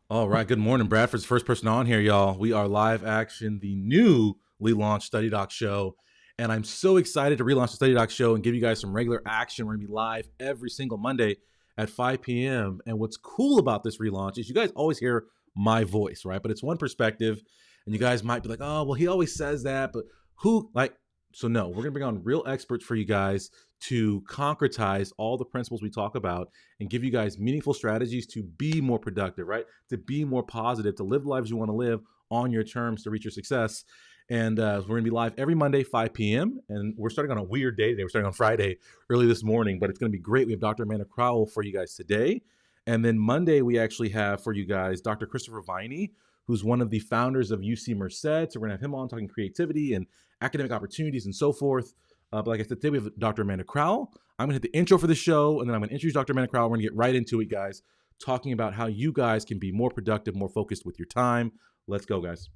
All right. Good morning. Bradford's the first person on here, y'all. We are live action, the newly launched Study Doc show. And I'm so excited to relaunch the Study Doc show and give you guys some regular action. We're going to be live every single Monday at 5 p.m. And what's cool about this relaunch is you guys always hear my voice, right? But it's one perspective. And you guys might be like, oh, well, he always says that. But who, like, so no, we're going to bring on real experts for you guys to concretize all the principles we talk about and give you guys meaningful strategies to be more productive, right? To be more positive, to live the lives you want to live on your terms to reach your success. And we're going to be live every Monday, 5 p.m. And we're starting on a weird day today. We're starting on Friday early this morning, but it's going to be great. We have Dr. Amanda Crowell for you guys today. And then Monday, we actually have for you guys Dr. Christopher Viney, who's one of the founders of UC Merced. So we're going to have him on talking creativity and academic opportunities and so forth. But like I said, today we have Dr. Amanda Crowell. I'm going to hit the intro for the show, and then I'm going to introduce Dr. Amanda Crowell. We're going to get right into it, guys, talking about how you guys can be more productive, more focused with your time. Let's go, guys.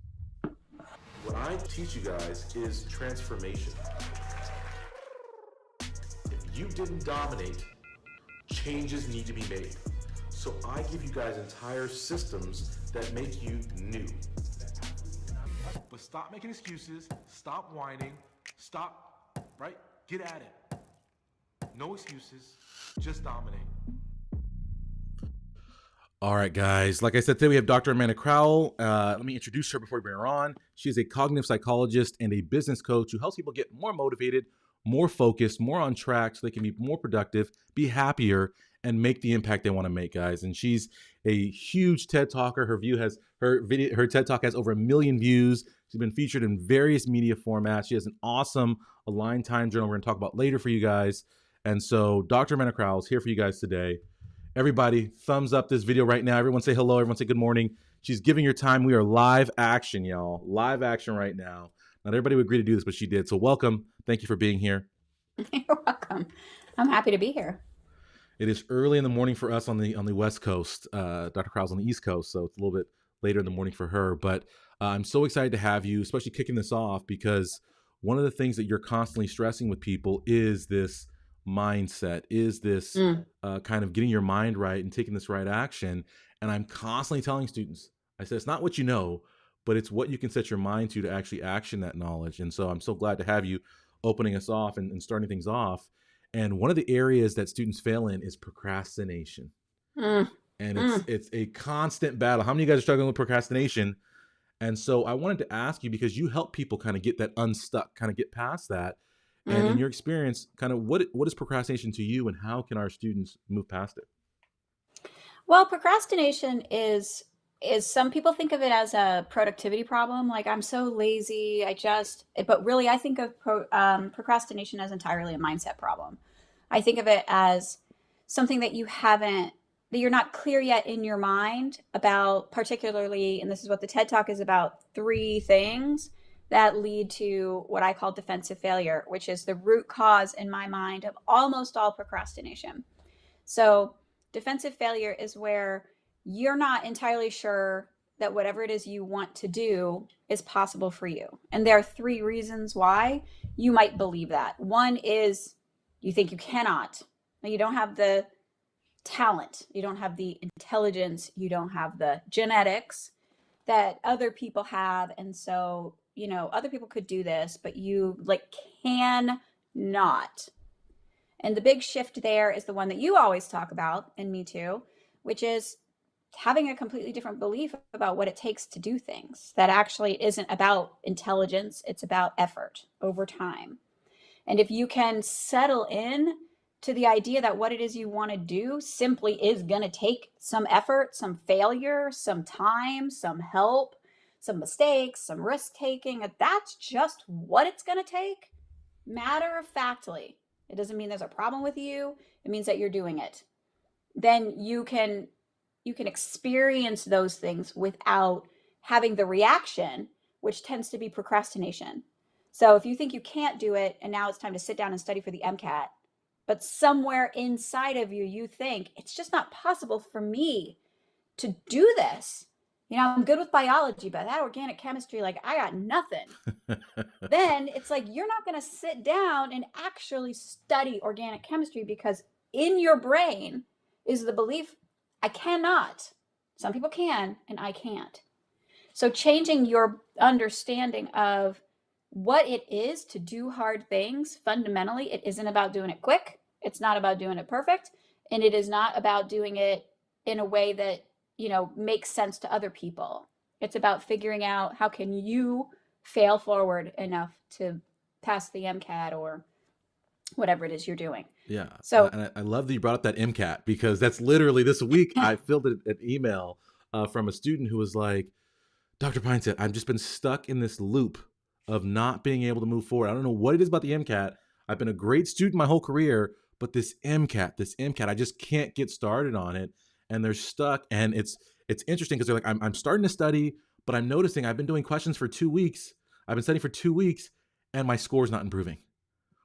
What I teach you guys is transformation. If you didn't dominate, changes need to be made. So I give you guys entire systems that make you new. But stop making excuses, stop whining, stop, right? Get at it. No excuses, just dominate. All right, guys. Like I said, today we have Dr. Amanda Crowell. Let me introduce her before we bring her on. She is a cognitive psychologist and a business coach who helps people get more motivated, more focused, more on track so they can be more productive, be happier, and make the impact they want to make, guys. And she's a huge TED talker. Her TED talk has over 1 million views. She's been featured in various media formats. She has an awesome Aligned Time journal we're going to talk about later for you guys. And so Dr. Amanda Crowell is here for you guys today. Everybody, thumbs up this video right now. Everyone say hello. Everyone say good morning. She's giving your time. We are live action, y'all. Live action right now. Not everybody would agree to do this, but she did. So welcome. Thank you for being here. You're welcome. I'm happy to be here. It is early in the morning for us on the West Coast. Dr. Crowell's on the East Coast, so it's a little bit later in the morning for her. But I'm so excited to have you, especially kicking this off, because one of the things that you're constantly stressing with people is this mindset, is this kind of getting your mind right and taking this right action. And I'm constantly telling students, I said, it's not what you know, but it's what you can set your mind to actually action that knowledge. And so I'm so glad to have you opening us off and starting things off. And one of the areas that students fail in is procrastination. And it's a constant battle. How many of you guys are struggling with procrastination? And so I wanted to ask you, because you help people kind of get that unstuck, kind of get past that. And in your experience, kind of what is procrastination to you, and how can our students move past it? Well, procrastination is some people think of it as a productivity problem. Like, I'm so lazy, but really I think of procrastination as entirely a mindset problem. I think of it as something that you're not clear yet in your mind about, particularly, and this is what the TED Talk is about, 3 things that lead to what I call defensive failure, which is the root cause in my mind of almost all procrastination. So defensive failure is where you're not entirely sure that whatever it is you want to do is possible for you. And there are 3 reasons why you might believe that. One is you think you cannot. You don't have the talent, you don't have the intelligence, you don't have the genetics that other people have. And so, other people could do this, but you can not. And the big shift there is the one that you always talk about, and me too, which is having a completely different belief about what it takes to do things. That actually isn't about intelligence, it's about effort over time. And if you can settle in to the idea that what it is you want to do simply is going to take some effort, some failure, some time, some help, some mistakes, some risk taking, that's just what it's going to take, matter of factly. It doesn't mean there's a problem with you. It means that you're doing it. Then you can experience those things without having the reaction, which tends to be procrastination. So if you think you can't do it and now it's time to sit down and study for the MCAT, but somewhere inside of you, you think it's just not possible for me to do this. I'm good with biology, but that organic chemistry, I got nothing. Then it's like, you're not going to sit down and actually study organic chemistry, because in your brain is the belief, I cannot. Some people can, and I can't. So changing your understanding of what it is to do hard things, fundamentally, it isn't about doing it quick. It's not about doing it perfect. And it is not about doing it in a way that, makes sense to other people. It's about figuring out how can you fail forward enough to pass the MCAT or whatever it is you're doing. Yeah, So, and I love that you brought up that MCAT, because that's literally this week I filled an email from a student who was like, Dr. Pinesett, I've just been stuck in this loop of not being able to move forward. I don't know what it is about the MCAT. I've been a great student my whole career, but this MCAT, I just can't get started on it. And they're stuck. And it's interesting because they're like, I'm starting to study, but I'm noticing I've been doing questions for 2 weeks. I've been studying for 2 weeks and my score's not improving.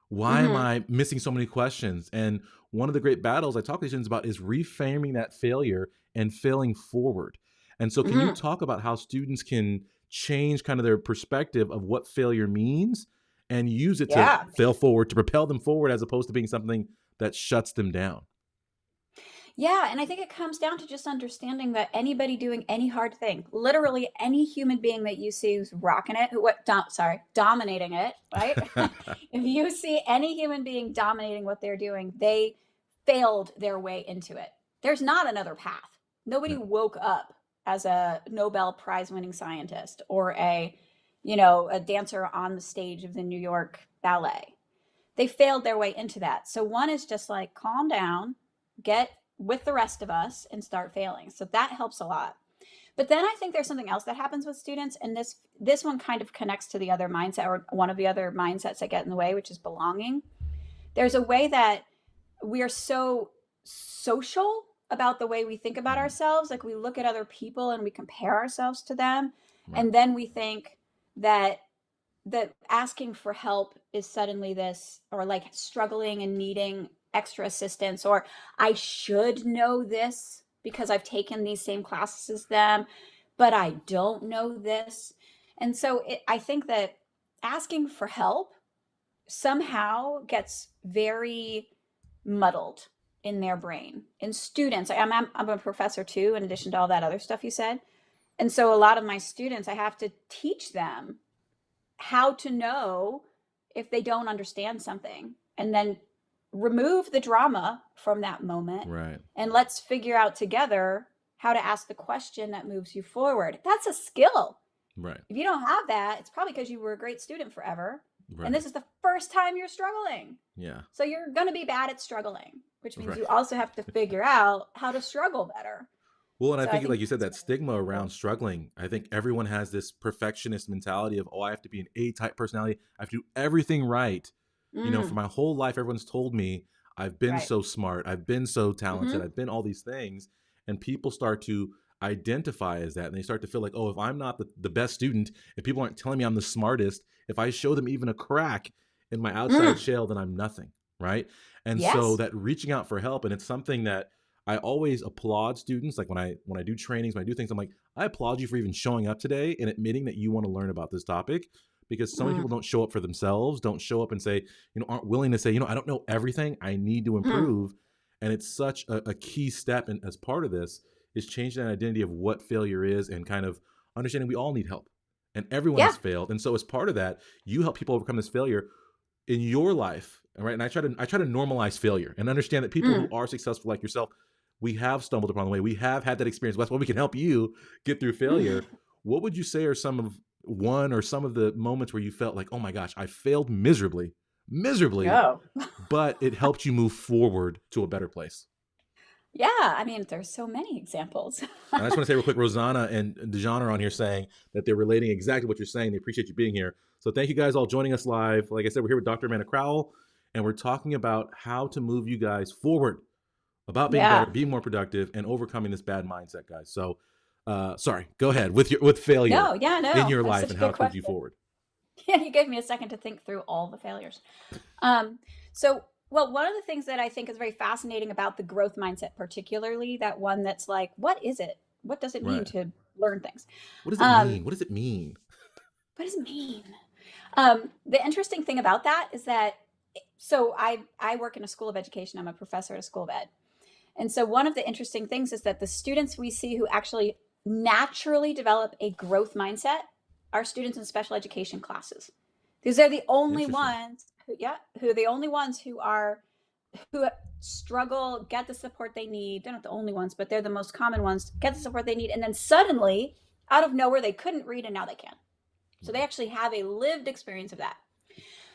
Why am mhm, I missing so many questions? And one of the great battles I talk to these students about is reframing that failure and failing forward. And so, can you mhm. talk about how students can change kind of their perspective of what failure means and use it to Yeah. fail forward, to propel them forward, as opposed to being something that shuts them down? Yeah, and I think it comes down to just understanding that anybody doing any hard thing, literally any human being that you see who's rocking it, dominating it, right? If you see any human being dominating what they're doing, they failed their way into it. There's not another path. Nobody Yeah, woke up as a Nobel Prize winning scientist or a dancer on the stage of the New York Ballet. They failed their way into that. So one is just like calm down, get with the rest of us and start failing. So that helps a lot. But then I think there's something else that happens with students, and this one kind of connects to the other mindset, or one of the other mindsets that get in the way, which is belonging. There's a way that we are so social about the way we think about mhm, ourselves. Like we look at other people and we compare ourselves to them, right, and then we think that asking for help is suddenly this, or like struggling and needing extra assistance, or I should know this because I've taken these same classes as them, but I don't know this. And so I think that asking for help somehow gets very muddled in their brain. In students, I'm a professor too, in addition to all that other stuff you said. And so a lot of my students, I have to teach them how to know if they don't understand something, and then remove the drama from that moment, right, and let's figure out together how to ask the question that moves you forward. That's a skill. right, If you don't have that, it's probably because you were a great student forever and right. this is the first time you're struggling. Yeah, So you're going to be bad at struggling, which means right. you also have to figure out how to struggle better. Well, and I So I think, think like you said, that's that really stigma cool. around struggling, I think everyone has this perfectionist mentality of, oh, I have to be an A type personality. I have to do everything right. For Mm, my whole life, everyone's told me I've been right. so smart, I've been so Mm-hmm. talented, I've been all these things. And people start to identify as that. And they start to feel like, oh, if I'm not the best student, if people aren't telling me I'm the smartest, if I show them even a crack in my outside Mm, shell, then I'm nothing. Right. And so yes. that reaching out for help, and it's something that I always applaud students. Like when I do trainings, when I do things, I'm like, I applaud you for even showing up today and admitting that you want to learn about this topic, because so many Mm, people don't show up for themselves, don't show up and say, aren't willing to say, I don't know everything. I need to mm. improve. And it's such a key step, and as part of this is changing that identity of what failure is, and kind of understanding we all need help and everyone Yeah. has failed. And so as part of that, you help people overcome this failure in your life, right? And I try to normalize failure and understand that people who Mm, are successful like yourself, we have stumbled upon the way. We have had that experience. That's why we can help you get through mm. failure. What would you say are some of the moments where you felt like, oh my gosh, I failed miserably, miserably, Oh. but it helped you move forward to a better place? Yeah, I mean, there's so many examples. And I just want to say real quick, Rosanna and Dejan are on here saying that they're relating exactly what you're saying. They appreciate you being here. So thank you guys all joining us live. Like I said, we're here with Dr. Amanda Crowell, and we're talking about how to move you guys forward, about being better, Yeah. being more productive, and overcoming this bad mindset, guys. So, sorry, go ahead with failure No, yeah, in no. your That's life such and a how good it's moved you question. forward. Yeah, you gave me a second to think through all the failures. Um, so, well, one of the things that I think is very fascinating about the growth mindset, particularly that one that's like, what is it? What does it mean Right. to learn things? What does it Um, mean? What does it mean? what does it mean? The interesting thing about that is that, so I work in a school of education. I'm a professor at a school of ed. And so one of the interesting things is that the students we see who actually naturally develop a growth mindset are students in special education classes. These are the only Interesting. ones who are the only ones who struggle, get the support they need. They're not the only ones, but they're the most common ones, get the support they need. And then suddenly, out of nowhere, they couldn't read and now they can. So they actually have a lived experience of that.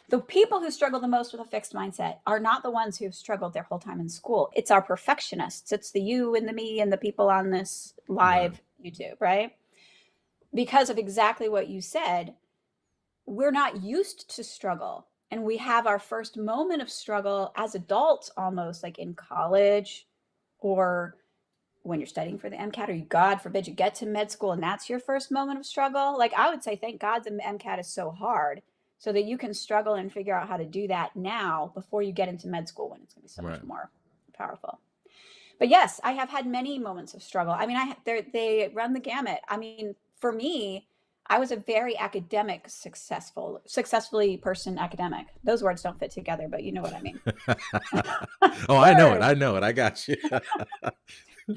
The people who struggle the most with a fixed mindset are not the ones who've struggled their whole time in school. It's our perfectionists. It's the you and the me and the people on this live YouTube, right? Because of exactly what you said, we're not used to struggle. And we have our first moment of struggle as adults, almost like in college or when you're studying for the MCAT, or you, God forbid, you get to med school and that's your first moment of struggle. Like I would say, thank God the MCAT is so hard so that you can struggle and figure out how to do that now before you get into med school when it's going to be so much more powerful. But yes, I have had many moments of struggle. I mean, they run the gamut. I mean, for me, I was a very academic, successfully person academic. Those words don't fit together, but you know what I mean. Oh, I know it. I know it. I got you.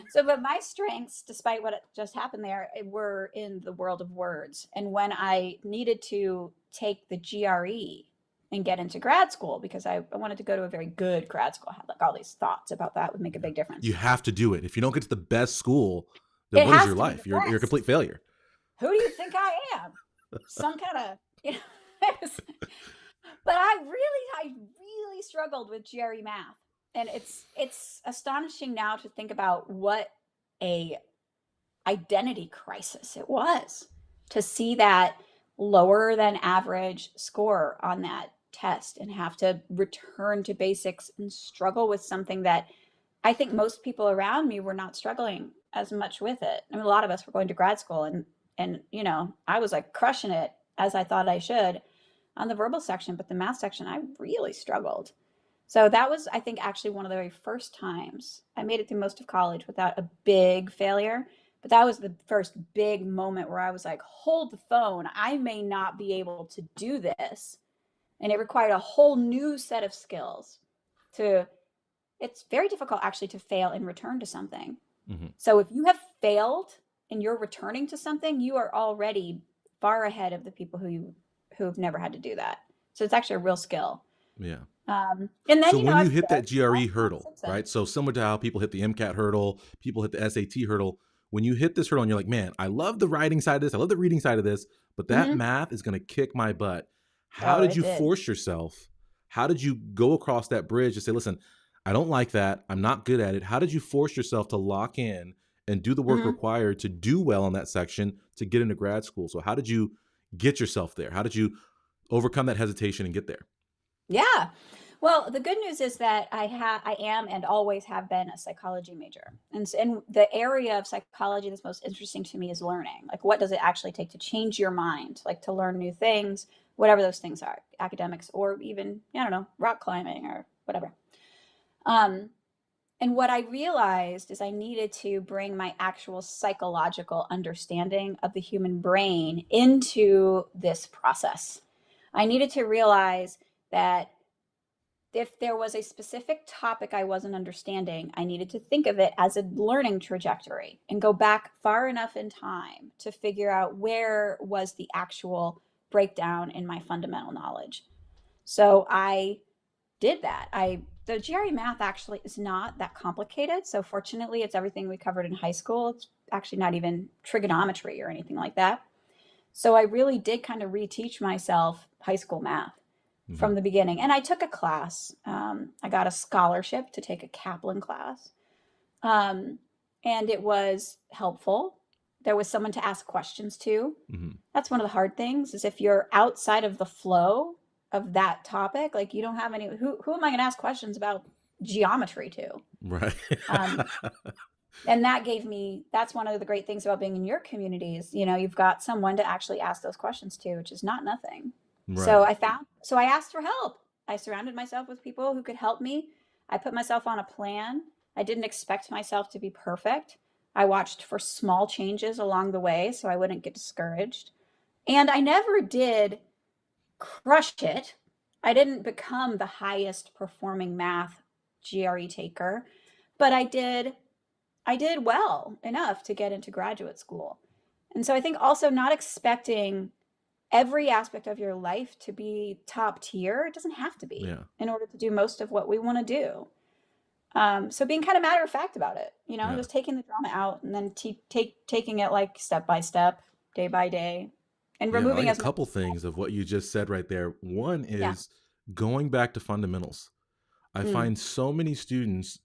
So, but my strengths, despite what just happened there, were in the world of words. And when I needed to take the GRE and get into grad school, because I wanted to go to a very good grad school, I had like all these thoughts about that would make a big difference. You have to do it. If you don't get to the best school, then It what is has your to be life? the You're a best. complete failure. Who do you think I am? Some kind of, you know. But I really struggled with GRE math. And it's astonishing now to think about what a identity crisis it was to see that lower than average score on that test and have to return to basics and struggle with something that I think most people around me were not struggling as much with it. I mean, a lot of us were going to grad school and you know, I was like crushing it as I thought I should on the verbal section, but the math section, I really struggled. So that was, I think, actually one of the very first times I made it through most of college without a big failure. But that was the first big moment where I was like, hold the phone. I may not be able to do this. And it required a whole new set of skills to, it's very difficult actually to fail and return to something. Mm-hmm. So if you have failed and you're returning to something, you are already far ahead of the people who've never had to do that. So it's actually a real skill. Yeah. And then, so you know, when you hit that GRE hurdle, right? So similar to how people hit the MCAT hurdle, people hit the SAT hurdle. When you hit this hurdle and you're like, man, I love the writing side of this. I love the reading side of this, but that math is going to kick my butt. How did you force yourself? How did you go across that bridge to say, listen, I don't like that. I'm not good at it. How did you force yourself to lock in and do the work required to do well in that section to get into grad school? So how did you get yourself there? How did you overcome that hesitation and get there? Yeah. Well, the good news is that I am and always have been a psychology major. And the area of psychology that's most interesting to me is learning. Like, what does it actually take to change your mind? Like, to learn new things, whatever those things are, academics, or even, I don't know, rock climbing or whatever. And what I realized is I needed to bring my actual psychological understanding of the human brain into this process. I needed to realize that if there was a specific topic I wasn't understanding, I needed to think of it as a learning trajectory and go back far enough in time to figure out where was the actual breakdown in my fundamental knowledge. So I did that. The GRE math actually is not that complicated. So fortunately, it's everything we covered in high school. It's actually not even trigonometry or anything like that. So I really did kind of reteach myself high school math from the beginning. And I took a class. I got a scholarship to take a Kaplan class. And it was helpful. There was someone to ask questions to. That's one of the hard things is if you're outside of the flow of that topic, like you don't have any, who am I going to ask questions about geometry to? Right. And that's one of the great things about being in your community is, you know, you've got someone to actually ask those questions to, which is not nothing. Right. So I asked for help. I surrounded myself with people who could help me. I put myself on a plan. I didn't expect myself to be perfect. I watched for small changes along the way so I wouldn't get discouraged. And I never did crush it. I didn't become the highest performing math GRE taker, but I did well enough to get into graduate school. And so I think also not expecting every aspect of your life to be top tier. It doesn't have to be Yeah. in order to do most of what we want to do. So being kind of matter of fact about it, Yeah. just taking the drama out and then taking it like step by step, day by day, and Yeah. I like removing a as much couple as things of what you just said right there. One yeah. is going back to fundamentals. I Mm, find so many students,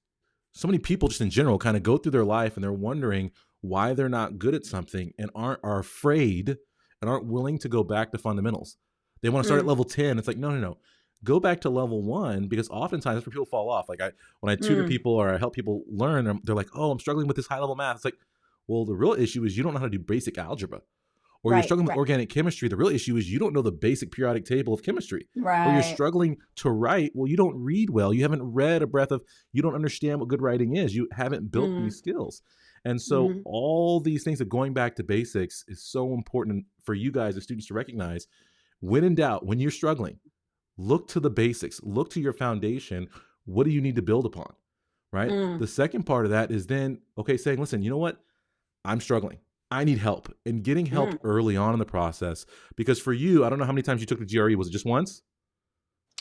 so many people just in general kind of go through their life and they're wondering why they're not good at something and are afraid and aren't willing to go back to fundamentals. They want to start at mm, level 10. It's like, no, no, no. Go back to level 1 because oftentimes that's where people fall off. Like when I tutor mm. people or I help people learn, they're like, oh, I'm struggling with this high level math. It's like, well, the real issue is you don't know how to do basic algebra, or you're Right, struggling with right, organic chemistry. The real issue is you don't know the basic periodic table of chemistry, or you're right. struggling to write. Well, you don't read well. You haven't read a breadth of, you don't understand what good writing is. You haven't built Mm, these skills. And so mm, all these things of going back to basics is so important for you guys as students to recognize. When in doubt, when you're struggling, look to the basics, look to your foundation. What do you need to build upon? Right. mm, The second part of that is then, okay, saying, listen, you know what? I'm struggling. I need help, and getting help mm. early on in the process. Because for you, I don't know how many times you took the GRE. Was it just once?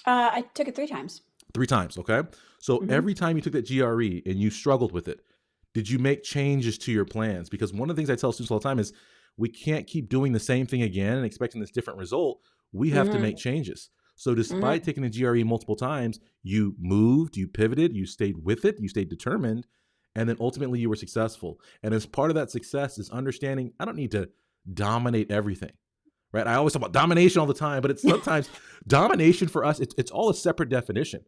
I took it 3 times. 3 times. Okay. So Hmm. every time you took that GRE and you struggled with it, did you make changes to your plans? Because one of the things I tell students all the time is we can't keep doing the same thing again and expecting this different result. We have to Hmm. make changes. So despite Hmm. taking the GRE multiple times, you moved, you pivoted, you stayed with it, you stayed determined, and then ultimately you were successful. And as part of that success is understanding I don't need to dominate everything. Right? I always talk about domination all the time, but it's sometimes domination for us, it's all a separate definition,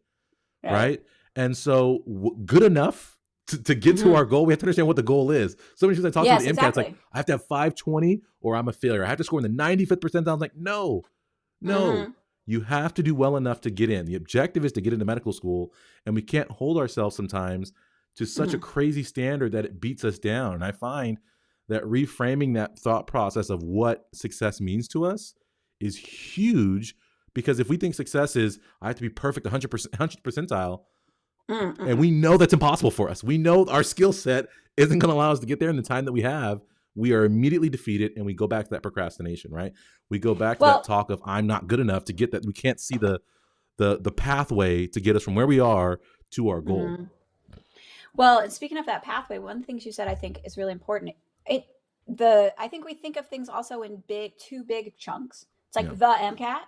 Right. right? And so good enough to get to Hmm. our goal, we have to understand what the goal is. So many times I talk through Yes, the MCAT, it's like exactly. I have to have 520 or I'm a failure. I have to score in the 95th percentile. I'm like, no, no. Hmm. You have to do well enough to get in. The objective is to get into medical school, and we can't hold ourselves sometimes to such a Hmm. crazy standard that it beats us down. And I find that reframing that thought process of what success means to us is huge, because if we think success is I have to be perfect 100%, 100th percentile, and Mm-mm. we know that's impossible for us. We know our skill set isn't going to allow us to get there in the time that we have. We are immediately defeated, and we go back to that procrastination, right? We go back to that Well, talk of I'm not good enough to get that. We can't see the pathway to get us from where we are to our goal. mm. Well, and speaking of that pathway, one of the things you said I think is really important. It I think we think of things also in two big chunks. It's like Yeah, the MCAT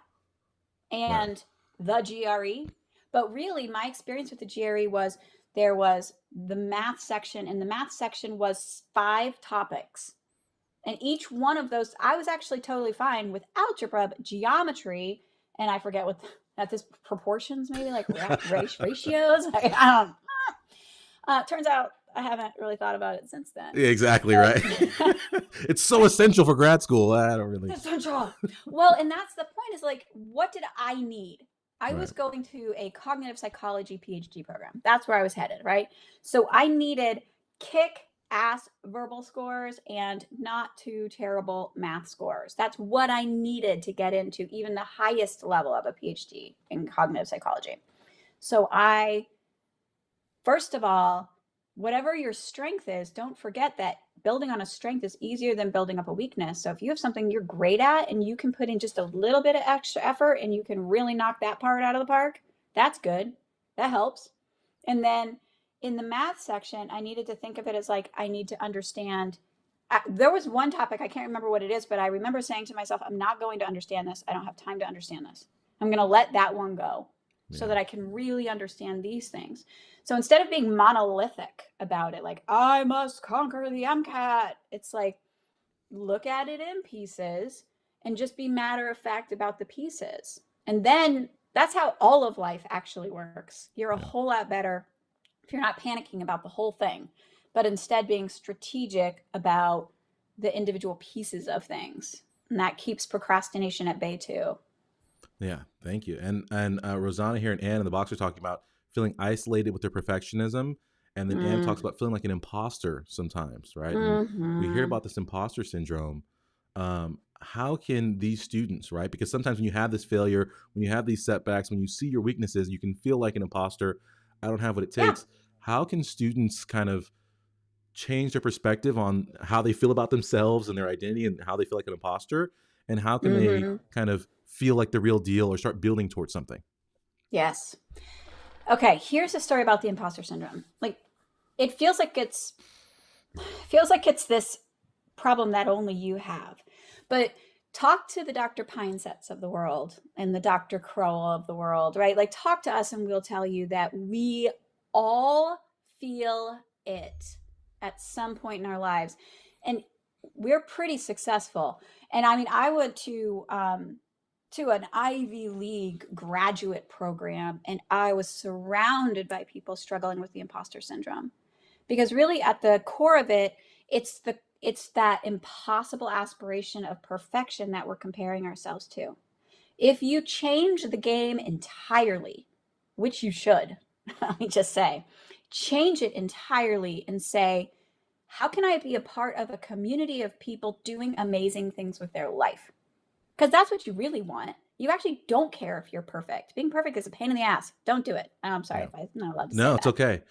right. and the GRE. But really, my experience with the GRE was there was the math section, and the math section was 5 topics. And each one of those, I was actually totally fine with algebra, but geometry, and I forget what at this proportions, maybe like ratios. I don't. Turns out I haven't really thought about it since then. Yeah, exactly right. But It's so essential for grad school. I don't really. essential. Well, and that's the point is like, what did I need? I Right. was going to a cognitive psychology PhD program. That's where I was headed, right? So I needed kick ass verbal scores and not too terrible math scores. That's what I needed to get into even the highest level of a PhD in cognitive psychology. So first of all, whatever your strength is, don't forget that building on a strength is easier than building up a weakness. So if you have something you're great at and you can put in just a little bit of extra effort and you can really knock that part out of the park, that's good. That helps. And then in the math section, I needed to think of it as like I need to understand. There was one topic, I can't remember what it is, but I remember saying to myself, I'm not going to understand this. I don't have time to understand this. I'm going to let that one go so Yeah. that I can really understand these things. So instead of being monolithic about it, like, I must conquer the MCAT, it's like, look at it in pieces and just be matter of fact about the pieces. And then that's how all of life actually works. You're a Yeah. whole lot better if you're not panicking about the whole thing, but instead being strategic about the individual pieces of things. And that keeps procrastination at bay too. Yeah, thank you. And Rosanna here and Ann in the box are talking about feeling isolated with their perfectionism, and then Ann talks Mm. about feeling like an imposter sometimes, right? And we hear Hmm. about this imposter syndrome. How can these students, right? Because sometimes when you have this failure, when you have these setbacks, when you see your weaknesses, you can feel like an imposter. I don't have what it Yeah. takes. how can students kind of change their perspective on how they feel about themselves and their identity and how they feel like an imposter? And how can they Mm-hmm. kind of feel like the real deal or start building towards something? Yes. Okay, here's a story about the imposter syndrome. Like, it feels like it's this problem that only you have. But talk to the Dr. Pinesetts of the world and the Dr. Crowell of the world, right? Like, talk to us and we'll tell you that we all feel it at some point in our lives. And we're pretty successful. And I mean, I went to an Ivy League graduate program, and I was surrounded by people struggling with the imposter syndrome. Because really at the core of it, it's that impossible aspiration of perfection that we're comparing ourselves to. If you change the game entirely, which you should, let me just say, change it entirely and say, how can I be a part of a community of people doing amazing things with their life? Because that's what you really want. You actually don't care if you're perfect. Being perfect is a pain in the ass. Don't do it. I'm sorry Yeah. if I'm not allowed to say No, it's that. okay.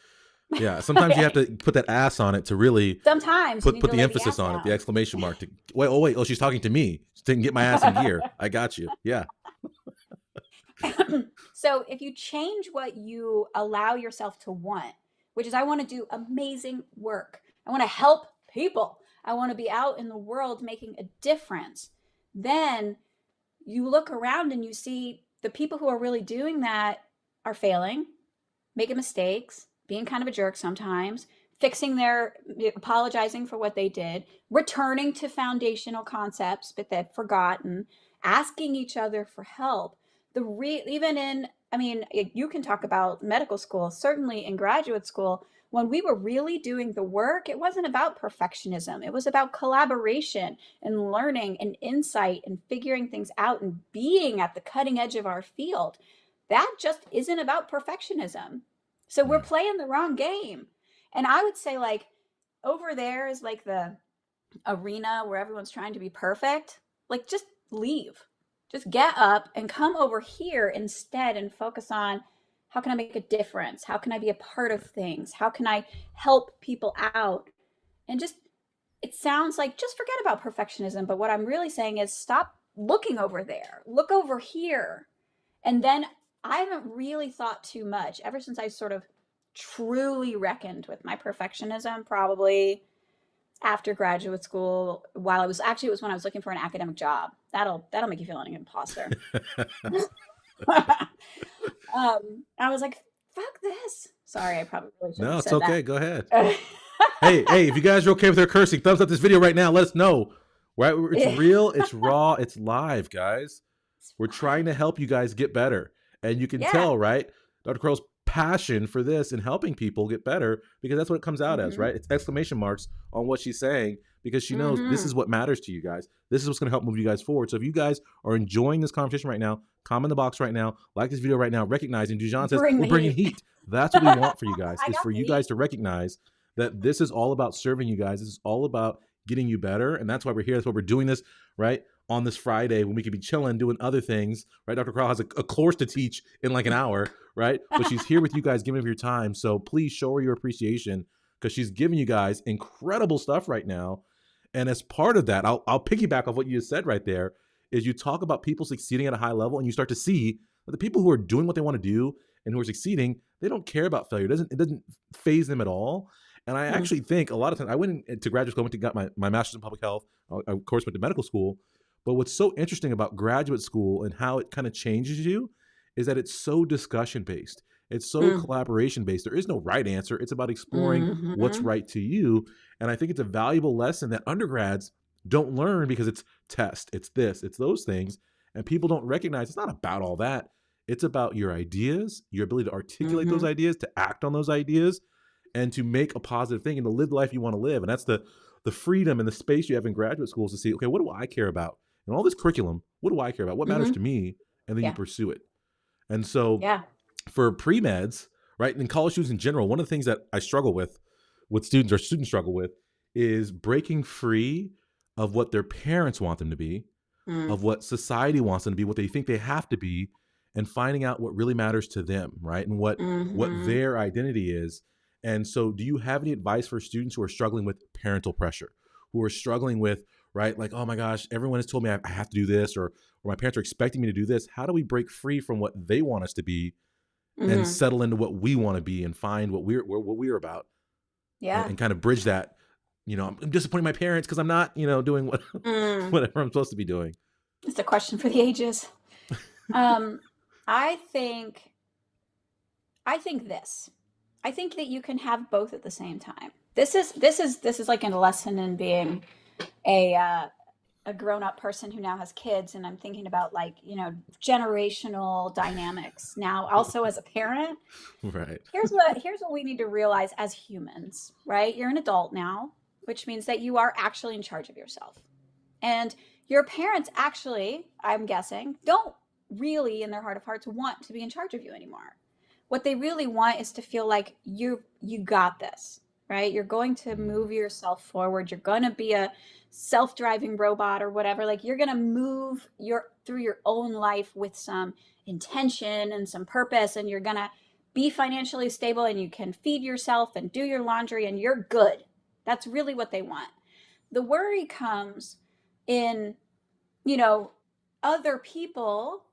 Yeah. Sometimes you have to put that ass on it to really Sometimes you need put to the lay the emphasis ass on it, the down. exclamation mark. To wait, oh wait, oh she's talking to me. She didn't get my ass in gear. I got you. Yeah. So if you change what you allow yourself to want, which is I want to do amazing work, I want to help people, I want to be out in the world making a difference, then you look around and you see the people who are really doing that are failing, making mistakes, being kind of a jerk sometimes, apologizing for what they did, returning to foundational concepts but they've forgotten, asking each other for help. Even in, I mean, you can talk about medical school, certainly in graduate school, when we were really doing the work, it wasn't about perfectionism. It was about collaboration and learning and insight and figuring things out and being at the cutting edge of our field. That just isn't about perfectionism. So we're Mm. playing the wrong game. And I would say, like, over there is like the arena where everyone's trying to be perfect. Like, just leave. Just get up and come over here instead and focus on how can I make a difference? How can I be a part of things? How can I help people out? And just, it sounds like just forget about perfectionism. But what I'm really saying is stop looking over there, look over here. And then I haven't really thought too much ever since I sort of truly reckoned with my perfectionism, probably after graduate school, while I was actually, it was when I was looking for an academic job. That'll make you feel like an imposter. I was like, fuck this. Sorry, I probably really shouldn't No, have it's said that. okay. Go ahead. Hey, if you guys are okay with her cursing, thumbs up this video right now. Let us know. Right? It's real, it's raw, it's live, guys. We're trying to help you guys get better. And you can Yeah. tell, right? Dr. Crowell's passion for this and helping people get better, because that's what it comes out as, Mm-hmm. right? It's exclamation marks on what she's saying, because she knows this Mm-hmm. is what matters to you guys. This is what's going to help move you guys forward. So if you guys are enjoying this conversation right now, comment in the box right now, like this video right now, recognizing Dujon says Bring we're the bringing heat. heat. That's what we want for you guys, I is got for the you guys heat. to recognize that this is all about serving you guys. This is all about getting you better. And that's why we're here. That's why we're doing this, right? On this Friday when we could be chilling, doing other things, right? Dr. Crowell has a course to teach in like an hour, right? But she's here with you guys, giving of your time. So please show her your appreciation, because she's giving you guys incredible stuff right now. And as part of that, I'll piggyback off what you just said right there, is you talk about people succeeding at a high level, and you start to see that the people who are doing what they want to do and who are succeeding, they don't care about failure. It doesn't phase them at all. And I Hmm. actually think a lot of times, I went into graduate school, got my master's in public health. I, of course, went to medical school. But what's so interesting about graduate school and how it kind of changes you is that it's so discussion based. It's so collaboration based. There is no right answer. It's about exploring what's Mm-hmm. right to you. And I think it's a valuable lesson that undergrads don't learn, because it's test, it's this, it's those things. And people don't recognize it's not about all that. It's about your ideas, your ability to articulate those Mm-hmm. ideas, to act on those ideas, and to make a positive thing and to live the life you want to live. And that's the freedom and the space you have in graduate schools to see, okay, what do I care about? And all this curriculum, what do I care about? What matters Mm-hmm. to me? And then you Yeah. pursue it. And so Yeah. for pre-meds, right, and college students in general, one of the things that I struggle with students, or students struggle with, is breaking free of what their parents want them to be, Mm. of what society wants them to be, what they think they have to be, and finding out what really matters to them, right? And what Mm-hmm. their identity is. And so do you have any advice for students who are struggling with parental pressure, who are struggling with, right, like, oh my gosh, everyone has told me I have to do this, or my parents are expecting me to do this. How do we break free from what they want us to be and Mm-hmm. settle into what we want to be and find what we're about, Yeah. and kind of bridge that? I'm disappointing my parents because I'm not, doing Mm. whatever I'm supposed to be doing. It's a question for the ages. Um, I think I think this. I think that you can have both at the same time. This is like a lesson in being a a grown-up person who now has kids, and I'm thinking about, like, generational dynamics now also as a parent. Right. Here's what we need to realize as humans, right? You're an adult now, which means that you are actually in charge of yourself. And your parents actually, I'm guessing, don't really in their heart of hearts want to be in charge of you anymore. What they really want is to feel like you got this, right? You're going to move yourself forward. You're going to be a self-driving robot or whatever. Like, you're going to move your through your own life with some intention and some purpose, and you're going to be financially stable, and you can feed yourself and do your laundry, and you're good. That's really what they want. The worry comes in, you know, other people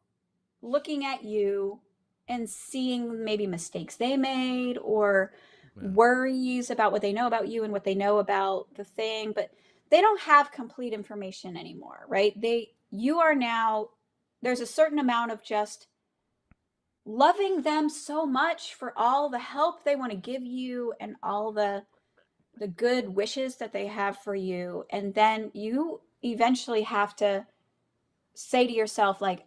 looking at you and seeing maybe mistakes they made, or Yeah. worries about what they know about you and what they know about the thing, but they don't have complete information anymore, right? You are now, there's a certain amount of just loving them so much for all the help they want to give you and all the good wishes that they have for you. And then you eventually have to say to yourself, like,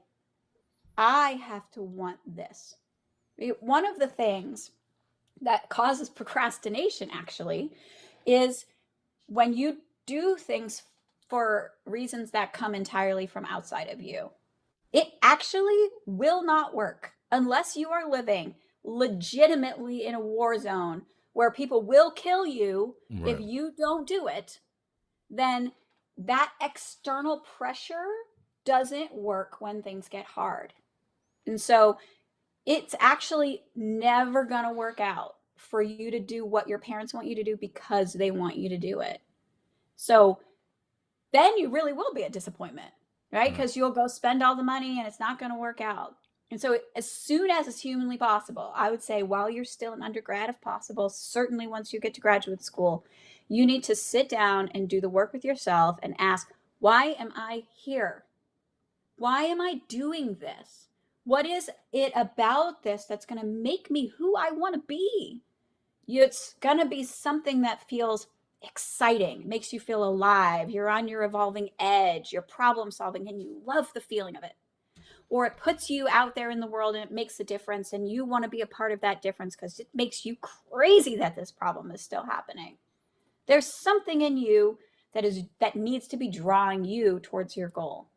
I have to want this. One of the things that causes procrastination actually is when you do things for reasons that come entirely from outside of you. It actually will not work unless you are living legitimately in a war zone where people will kill you if Right. you don't do it. Then that external pressure doesn't work when things get hard. And so it's actually never going to work out for you to do what your parents want you to do because they want you to do it. So then you really will be a disappointment, right? Right. Because you'll go spend all the money and it's not going to work out. And so, as soon as it's humanly possible, I would say while you're still an undergrad, if possible, certainly once you get to graduate school, you need to sit down and do the work with yourself and ask, why am I here? Why am I doing this? What is it about this that's going to make me who I want to be? It's going to be something that feels exciting, makes you feel alive. You're on your evolving edge, you're problem solving, and you love the feeling of it. Or it puts you out there in the world and it makes a difference, and you want to be a part of that difference because it makes you crazy that this problem is still happening. There's something in you that needs to be drawing you towards your goal.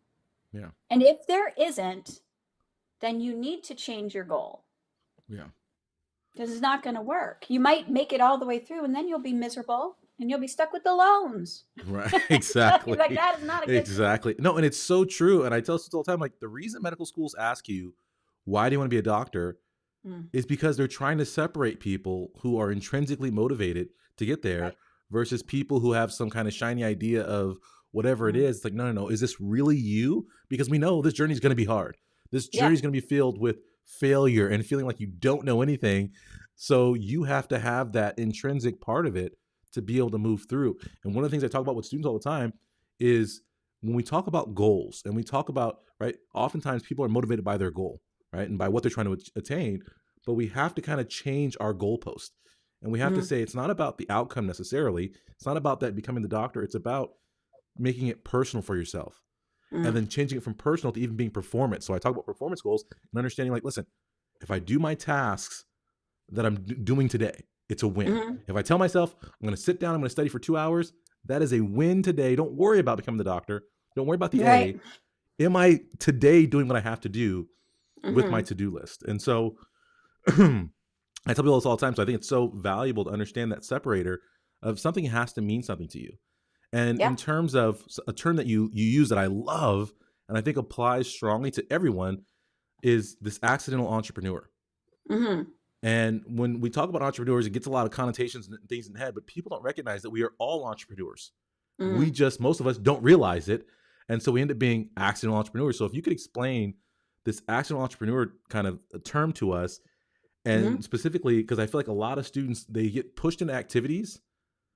Yeah. And if there isn't, then you need to change your goal. Yeah. Because it's not going to work. You might make it all the way through and then you'll be miserable and you'll be stuck with the loans. Right. Like, Exactly. that is not a good thing. Exactly. No, and it's so true. And I tell students all the time, like, the reason medical schools ask you, why do you want to be a doctor, Mm, is because they're trying to separate people who are intrinsically motivated to get there right. versus people who have some kind of shiny idea of whatever it Mm, is. It's like, no, no, no. Is this really you? Because we know this journey is going to be hard. This yeah. journey is going to be filled with failure and feeling like you don't know anything. So you have to have that intrinsic part of it to be able to move through. And one of the things I talk about with students all the time is when we talk about goals and we talk about, right, oftentimes people are motivated by their goal, right, and by what they're trying to attain. But we have to kind of change our goalpost. And we have to Mm, say it's not about the outcome necessarily. It's not about that becoming the doctor. It's about making it personal for yourself and mm, then changing it from personal to even being performance. So I talk about performance goals and understanding, like, listen, if I do my tasks that I'm doing today, it's a win. mm, If I tell myself I'm going to sit down, I'm going to study for 2 hours, that is a win today. Don't worry about becoming the doctor. Don't worry about the right. A. Am I today doing what I have to do with my Mm-hmm. to-do list? And so I tell people this all the time. So I think it's so valuable to understand that separator of something has to mean something to you. And Yeah. in terms of a term that you use that I love and I think applies strongly to everyone is this accidental entrepreneur. Mm-hmm. And when we talk about entrepreneurs, it gets a lot of connotations and things in the head, but people don't recognize that we are all entrepreneurs. We Mm. just, most of us don't realize it. And so we end up being accidental entrepreneurs. So if you could explain this accidental entrepreneur kind of a term to us, Hmm. and specifically, because I feel like a lot of students, they get pushed into activities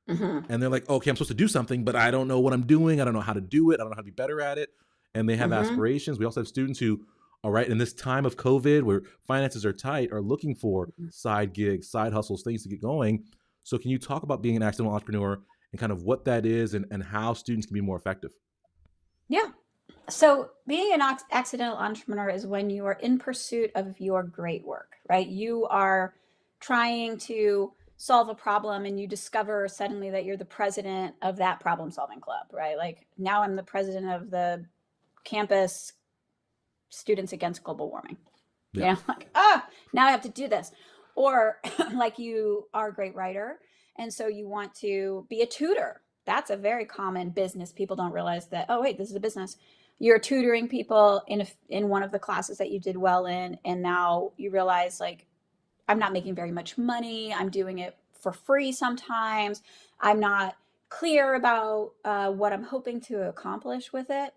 Hmm. and they're like, okay, I'm supposed to do something, but I don't know what I'm doing. I don't know how to do it. I don't know how to be better at it. And they have Hmm. aspirations. We also have students who, all right, in this time of COVID where finances are tight, are looking for side gigs, side hustles, things to get going. So can you talk about being an accidental entrepreneur and kind of what that is, and how students can be more effective? Yeah. So being an accidental entrepreneur is when you are in pursuit of your great work, right? You are trying to solve a problem and you discover suddenly that you're the president of that problem solving club, right? Like now I'm the president of the campus students against global warming. Yeah. You know, like, now I have to do this. Or like you are a great writer, and so you want to be a tutor. That's a very common business. People don't realize that, oh, wait, this is a business. You're tutoring people in one of the classes that you did well in, and now you realize, like, I'm not making very much money. I'm doing it for free sometimes. I'm not clear about what I'm hoping to accomplish with it.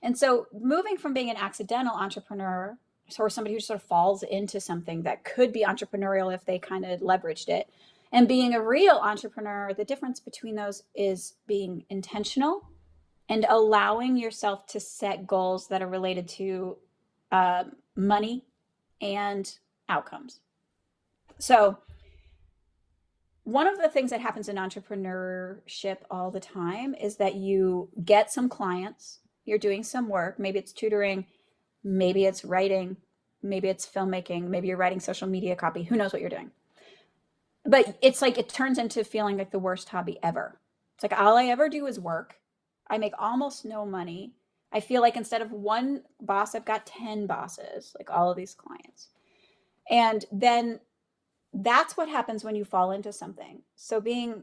And so moving from being an accidental entrepreneur or somebody who sort of falls into something that could be entrepreneurial if they kind of leveraged it, and being a real entrepreneur, the difference between those is being intentional and allowing yourself to set goals that are related to money and outcomes. So one of the things that happens in entrepreneurship all the time is that you get some clients, you're doing some work, maybe it's tutoring, maybe it's writing, maybe it's filmmaking, maybe you're writing social media copy, who knows what you're doing. But it's like it turns into feeling like the worst hobby ever. It's like all I ever do is work. I make almost no money. I feel like instead of one boss, I've got 10 bosses, like all of these clients. And then that's what happens when you fall into something. So being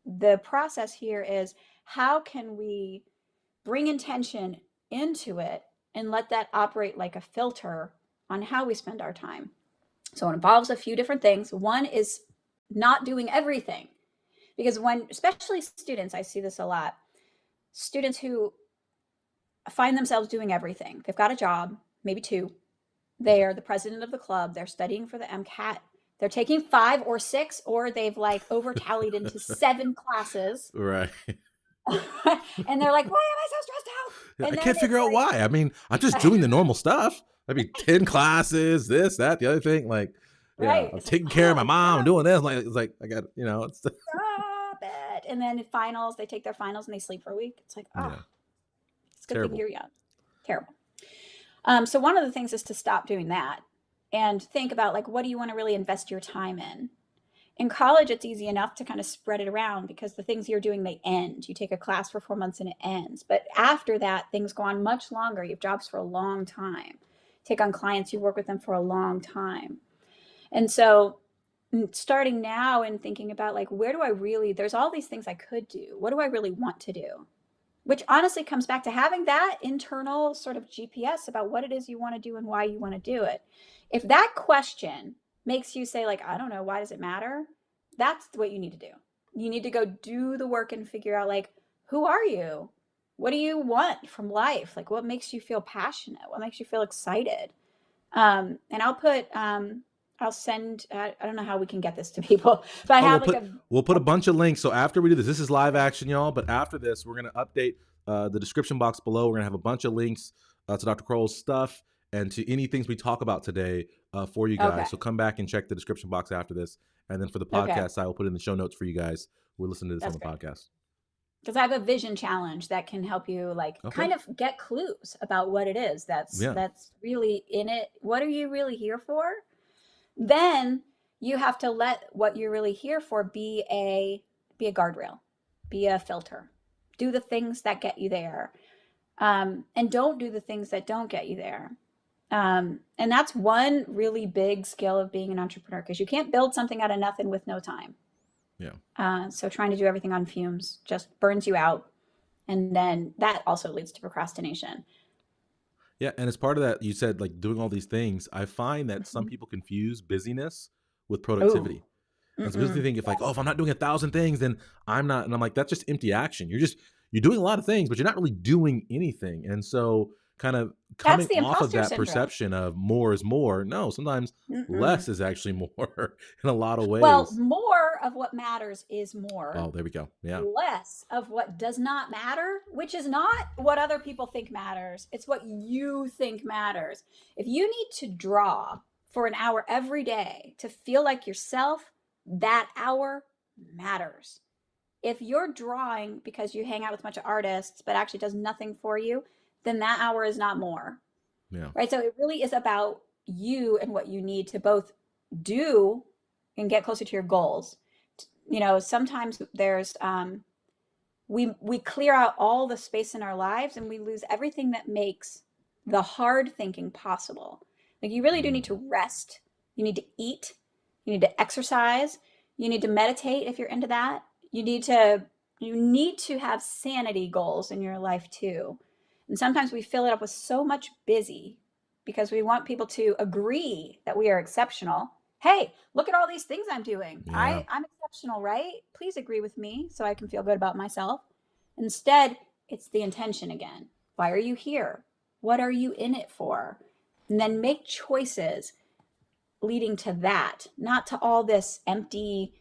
the process here is how can we bring intention into it and let that operate like a filter on how we spend our time. So it involves a few different things. One is not doing everything, because when, especially students, I see this a lot, students who find themselves doing everything. They've got a job, maybe two. They are the president of the club. They're studying for the MCAT. They're taking 5 or 6, or they've like over tallied into 7 classes. Right. And they're like, why am I so stressed out? Yeah, I And then can't figure it's out why. I mean, I'm just doing the normal stuff. I mean, 10 classes, this, that, the other thing. Like, yeah, right. I'm It's like, taking care of my oh, mom, I'm yeah, doing this. Like, it's like, I got, it's, stop it. And then finals, they take their finals and they sleep for a week. It's like, yeah, it's a good thing terrible. you're young. Terrible. So one of the things is to stop doing that and think about, like, what do you want to really invest your time in? In college, it's easy enough to kind of spread it around because the things you're doing, they end. You take a class for 4 months and it ends. But after that, things go on much longer. You have jobs for a long time. Take on clients, you work with them for a long time. And so starting now and thinking about, like, where do I really, there's all these things I could do. What do I really want to do? Which honestly comes back to having that internal sort of GPS about what it is you want to do and why you want to do it. If that question makes you say, like, I don't know, why does it matter? That's what you need to do. You need to go do the work and figure out, like, who are you? What do you want from life? Like, what makes you feel passionate? What makes you feel excited? And I'll send, I don't know how we can get this to people, but I Oh, have like we'll put a bunch of links. So after we do this is live action, y'all. But after this, we're gonna update the description box below. We're gonna have a bunch of links to Dr. Crowell's stuff and to any things we talk about today for you okay, guys. So come back and check the description box after this, and then for the okay, podcast, I will put in the show notes for you guys who are listening to this on that's the great. podcast. Because I have a vision challenge that can help you, like, Okay. kind of get clues about what it is Yeah. that's really in it. What are you really here for? Then you have to let what you're really here for be a guardrail, be a filter. Do the things that get you there, and don't do the things that don't get you there. And that's one really big skill of being an entrepreneur, because you can't build something out of nothing with no time. Yeah. So trying to do everything on fumes just burns you out, and then that also leads to procrastination. Yeah, and as part of that, you said like doing all these things. I find that some Mhm. people confuse busyness with Oh, productivity. And so people mm-mm. think if I'm not doing 1,000 things, then I'm not. And I'm like, that's just empty action. You're doing a lot of things, but you're not really doing anything. And so kind of That's coming the off of imposter that syndrome. perception of more is more. No, sometimes Mm-mm. less is actually more in a lot of Well, ways. more of what matters is more. Oh, there we go. Yeah. Less of what does not matter, which is not what other people think matters. It's what you think matters. If you need to draw for an hour every day to feel like yourself, that hour matters. If you're drawing because you hang out with a bunch of artists, but actually does nothing for you, then that hour is not more, Yeah. right? So it really is about you and what you need to both do and get closer to your goals. Sometimes there's we clear out all the space in our lives and we lose everything that makes the hard thinking possible. Like you really do need Mm, to rest, you need to eat, you need to exercise, you need to meditate if you're into that. You need to have sanity goals in your life too. And sometimes we fill it up with so much busy because we want people to agree that we are exceptional. Hey, look at all these things I'm doing. yeah. I'm exceptional, right? Please agree with me so I can feel good about myself. Instead, it's the intention again. Why are you here? What are you in it for? And then make choices leading to that, not to all this empty,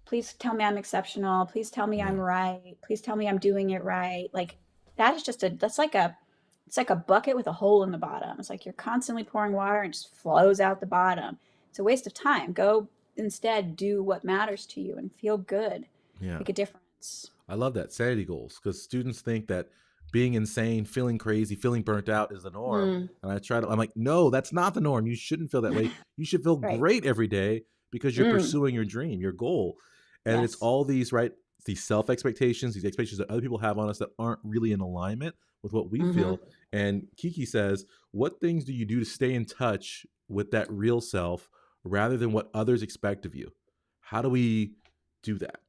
please tell me I'm exceptional. Please tell me Yeah. I'm right. Please tell me I'm doing it right. Like that is it's like a bucket with a hole in the bottom. It's like you're constantly pouring water and it just flows out the bottom. It's a waste of time. Go instead do what matters to you and feel good. Yeah. Make a difference. I love that sanity goals because students think that being insane, feeling crazy, feeling burnt out is the norm. Mm. And I'm like, no, that's not the norm. You shouldn't feel that way. You should feel Right. great every day because you're Mm. pursuing your dream, your goal. And it's Yes. all these, right? These self expectations, these expectations that other people have on us that aren't really in alignment with what we Mm-hmm. feel. And Kiki says, what things do you do to stay in touch with that real self rather than what others expect of you? How do we do that?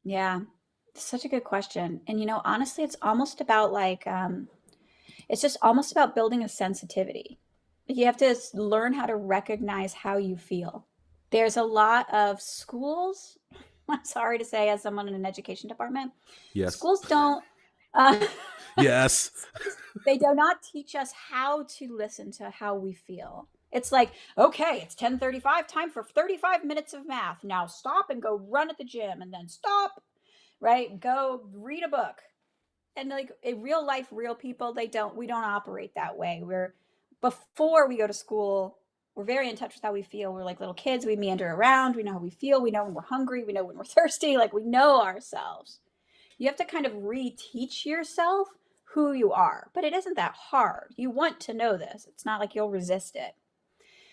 Yeah. Such a good question. And honestly, it's almost about it's just almost about building a sensitivity. You have to learn how to recognize how you feel. There's a lot of schools, I'm sorry to say, as someone in an education department, Yes. schools don't, uh, Yes. they do not teach us how to listen to how we feel. It's like, okay, it's 10:35, time for 35 minutes of math. Now stop and go run at the gym and then stop, right? Go read a book. And like in real life, real people, we don't operate that way. Before we go to school, we're very in touch with how we feel. We're like little kids. We meander around. We know how we feel. We know when we're hungry. We know when we're thirsty. Like we know ourselves. You have to kind of reteach yourself who you are, but it isn't that hard. You want to know this. It's not like you'll resist it.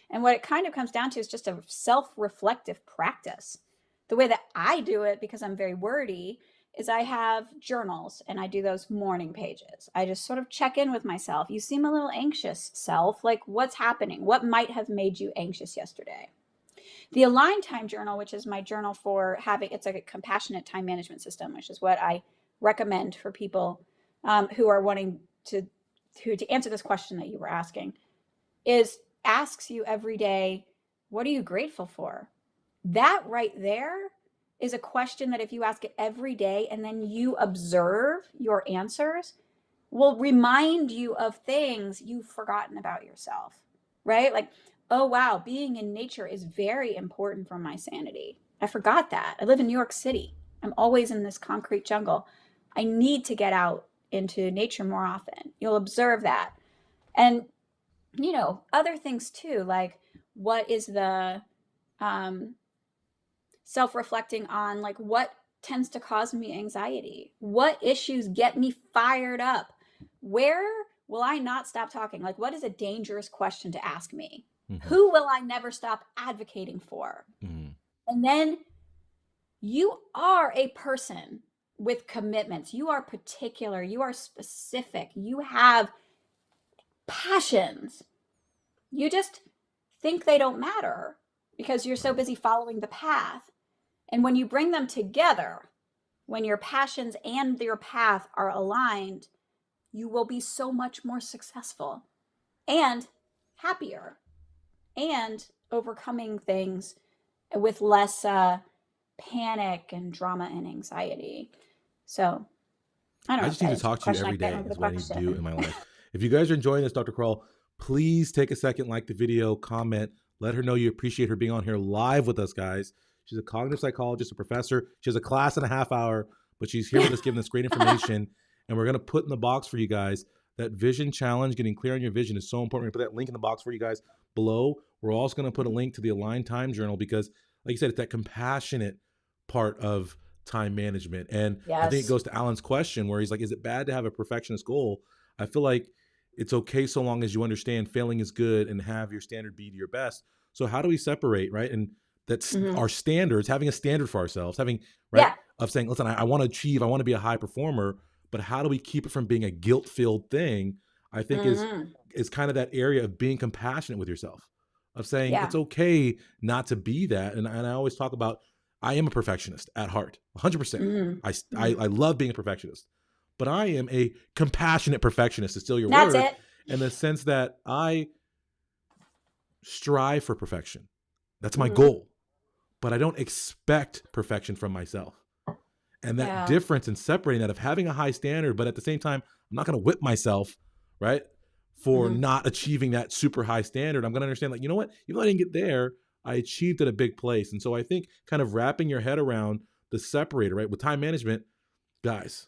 And what it kind of comes down to is just a self reflective practice. The way that I do it, because I'm very wordy, is I have journals and I do those morning pages. I just sort of check in with myself. You seem a little anxious, self. Like, what's happening? What might have made you anxious yesterday? The Align Time Journal, which is my journal for it's like a compassionate time management system, which is what I recommend for people who are wanting to answer this question that you were asking, is asks you every day, what are you grateful for? That right there is a question that if you ask it every day and then you observe your answers, will remind you of things you've forgotten about yourself, right? Like, oh, wow, being in nature is very important for my sanity. I forgot that. I live in New York City. I'm always in this concrete jungle. I need to get out into nature more often. You'll observe that. And other things too, like what is the um, self-reflecting on, like what tends to cause me anxiety? What issues get me fired up? Where will I not stop talking? Like, what is a dangerous question to ask me? Mm-hmm. Who will I never stop advocating for? Mm-hmm. And then you are a person with commitments. You are particular. You are specific. You have passions. You just think they don't matter because you're so Right. busy following the path. And when you bring them together, when your passions and your path are aligned, you will be so much more successful and happier and overcoming things with less panic and drama and anxiety. So I don't I know if just need that to answers the talk to you question. I every can't day remember the is what I need to do in question. my life. If you guys are enjoying this, Dr. Crowell, please take a second, like the video, comment, let her know you appreciate her being on here live with us, guys. She's a cognitive psychologist, a professor. She has a class and a half hour, but she's here with us giving us great information. And we're going to put in the box for you guys that vision challenge, getting clear on your vision is so important. We're going to put that link in the box for you guys below. We're also going to put a link to the Aligned Time Journal because, like you said, it's that compassionate part of time management. And I think it Yes. goes to Alan's question where he's like, is it bad to have a perfectionist goal? I feel like it's okay so long as you understand failing is good and have your standard be to your best. So how do we separate, right? And that's Mm-hmm. our standards, having a standard for ourselves, having, right, Yeah. of saying, listen, I want to achieve, I want to be a high performer, but how do we keep it from being a guilt-filled thing? I think Mm-hmm. is kind of that area of being compassionate with yourself, of saying Yeah. it's okay not to be that. And I always talk about, I am a perfectionist at heart, 100%. Mm-hmm. I love being a perfectionist, but I am a compassionate perfectionist, to steal your That's word, it. in the sense that I strive for perfection. That's my Mm-hmm. goal, but I don't expect perfection from myself. And that Yeah. difference in separating that of having a high standard, but at the same time, I'm not going to whip myself, right, for Mm-hmm. not achieving that super high standard. I'm going to understand, like, you know what, even though I didn't get there, I achieved at a big place. And so I think kind of wrapping your head around the separator, right, with time management, guys,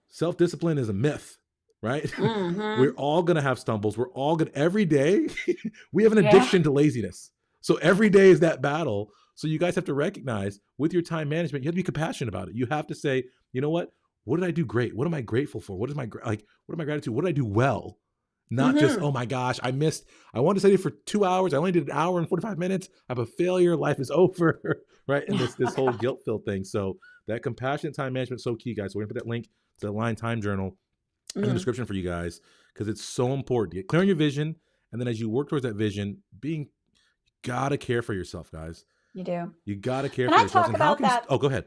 self-discipline is a myth, right? We're Mm-hmm. all going to have stumbles. We're all going to, every day, we have an Yeah. addiction to laziness. So every day is that battle. So you guys have to recognize with your time management, you have to be compassionate about it. You have to say, you know what did I do great? What am I grateful for? What is my, like, what am I gratitude? What did I do well? Not just, Mm-hmm. oh my gosh, I wanted to study for 2 hours. I only did an hour and 45 minutes. I'm a failure. Life is over. Right. And this Oh whole God. guilt filled thing. So that compassionate time management is so key, guys. So we're gonna put that link to the Aligned Time Journal in the Mm-hmm. description for you guys because it's so important to get clear on your vision. And then as you work towards that vision, gotta care for yourself, guys. You do. You gotta care Can for I yourselves. talk And how about can you, that? oh, go ahead.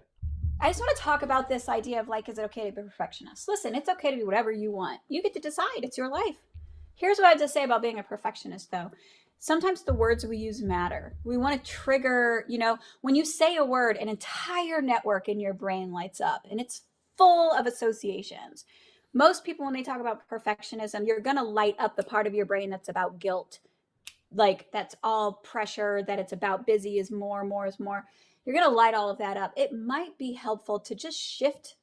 I just want to talk about this idea of like, is it okay to be a perfectionist? Listen, it's okay to be whatever you want. You get to decide. It's your life. Here's what I have to say about being a perfectionist, though. Sometimes the words we use matter. We want to trigger, when you say a word, an entire network in your brain lights up and it's full of associations. Most people, when they talk about perfectionism, you're going to light up the part of your brain that's about guilt, like that's all pressure, that it's about busy is more is more. You're going to light all of that up. It might be helpful to just shift,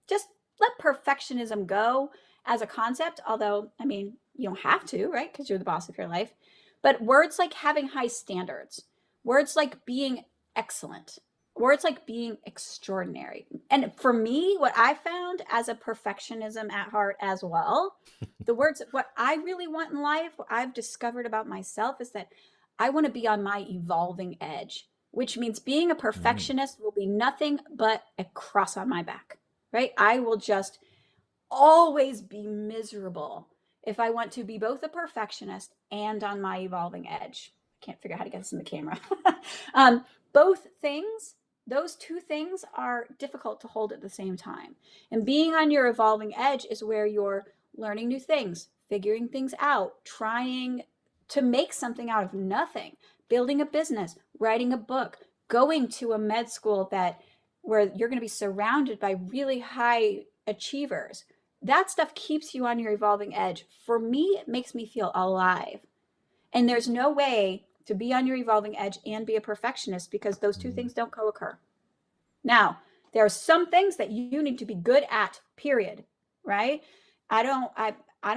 just let perfectionism go as a concept, although I mean you don't have to, right, because you're the boss of your life. But words like having high standards, words like being excellent, words like being extraordinary, and for me what I found as a perfectionism at heart as well, the words, what I really want in life, what I've discovered about myself is that I want to be on my evolving edge, which means being a Mm, perfectionist will be nothing but a cross on my back, right? I will just always be miserable if I want to be both a perfectionist and on my evolving edge. I can't figure out how to get this in the camera. Both things, those two things are difficult to hold at the same time. And being on your evolving edge is where you're learning new things, figuring things out, trying to make something out of nothing, building a business, writing a book, going to a med school that where you're going to be surrounded by really high achievers. That stuff keeps you on your evolving edge. For me, it makes me feel alive. And there's no way to be on your evolving edge and be a perfectionist because those two mm. things don't co-occur. Now, there are some things that you need to be good at, period. Right? I don't